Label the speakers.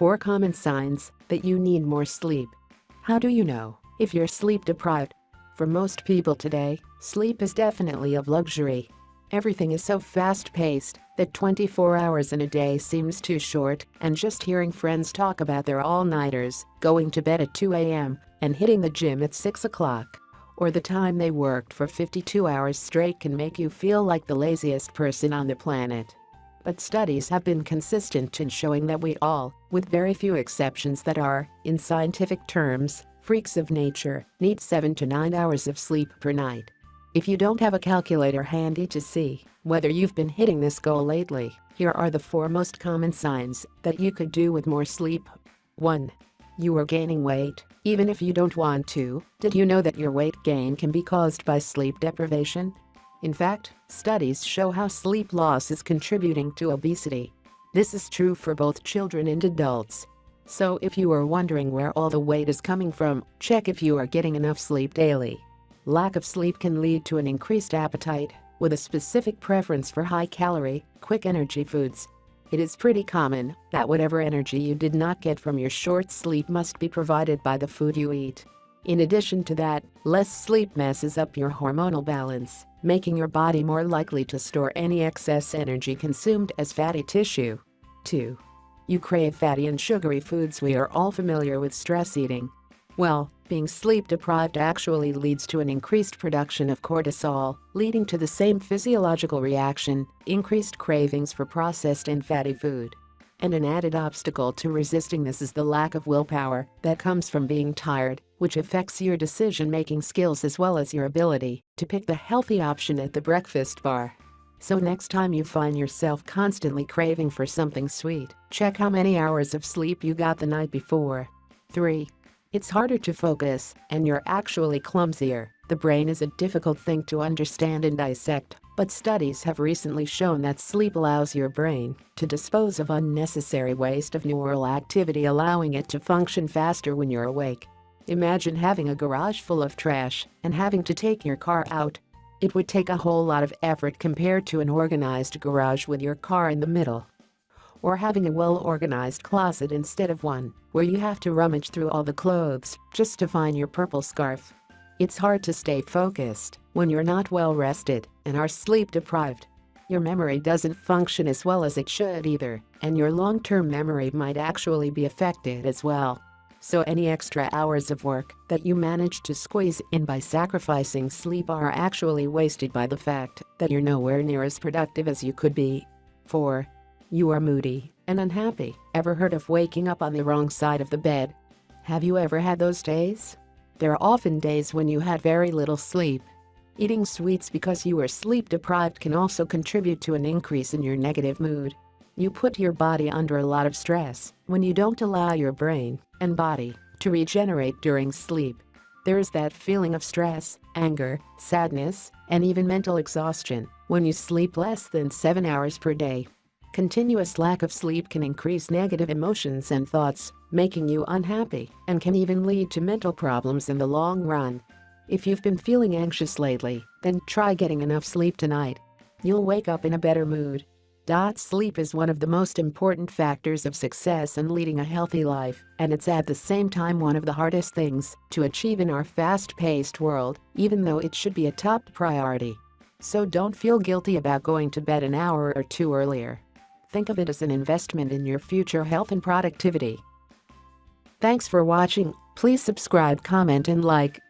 Speaker 1: 4 common signs that you need more sleep. How do you know if you're sleep deprived? For most people today, sleep is definitely a luxury. Everything is so fast-paced that 24 hours in a day seems too short, and just hearing friends talk about their all-nighters, going to bed at 2 a.m., and hitting the gym at 6 o'clock, or the time they worked for 52 hours straight can make you feel like the laziest person on the planet. But studies have been consistent in showing that we all, with very few exceptions that are, in scientific terms, freaks of nature, need 7 to 9 hours of sleep per night. If you don't have a calculator handy to see whether you've been hitting this goal lately, here are the 4 most common signs that you could do with more sleep. 1. You are gaining weight, even if you don't want to. Did you know that your weight gain can be caused by sleep deprivation? In fact, studies show how sleep loss is contributing to obesity. This is true for both children and adults. So if you are wondering where all the weight is coming from, check if you are getting enough sleep daily. Lack of sleep can lead to an increased appetite, with a specific preference for high-calorie, quick-energy foods. It is pretty common that whatever energy you did not get from your short sleep must be provided by the food you eat. In addition to that, less sleep messes up your hormonal balance, making your body more likely to store any excess energy consumed as fatty tissue. 2. You crave fatty and sugary foods. We are all familiar with stress eating. Well, being sleep deprived actually leads to an increased production of cortisol, leading to the same physiological reaction, increased cravings for processed and fatty food. And an added obstacle to resisting this is the lack of willpower that comes from being tired, which affects your decision-making skills as well as your ability to pick the healthy option at the breakfast bar. So next time you find yourself constantly craving for something sweet, check how many hours of sleep you got the night before. 3. It's harder to focus, and you're actually clumsier. The brain is a difficult thing to understand and dissect, but studies have recently shown that sleep allows your brain to dispose of unnecessary waste of neural activity, allowing it to function faster when you're awake. Imagine having a garage full of trash and having to take your car out. It would take a whole lot of effort compared to an organized garage with your car in the middle. Or having a well-organized closet instead of one where you have to rummage through all the clothes just to find your purple scarf. It's hard to stay focused when you're not well rested and are sleep deprived. Your memory doesn't function as well as it should either, and your long-term memory might actually be affected as well. So any extra hours of work that you manage to squeeze in by sacrificing sleep are actually wasted by the fact that you're nowhere near as productive as you could be. 4. You are moody and unhappy. Ever heard of waking up on the wrong side of the bed? Have you ever had those days? There are often days when you had very little sleep. Eating sweets because you are sleep deprived can also contribute to an increase in your negative mood. You put your body under a lot of stress when you don't allow your brain and body to regenerate during sleep. There is that feeling of stress, anger, sadness, and even mental exhaustion when you sleep less than 7 hours per day. Continuous lack of sleep can increase negative emotions and thoughts, making you unhappy, and can even lead to mental problems in the long run. If you've been feeling anxious lately, then try getting enough sleep tonight. You'll wake up in a better mood. Sleep is one of the most important factors of success in leading a healthy life, and it's at the same time one of the hardest things to achieve in our fast-paced world, even though it should be a top priority. So don't feel guilty about going to bed an hour or two earlier. Think of it as an investment in your future health and productivity. Thanks for watching. Please subscribe, comment, and like.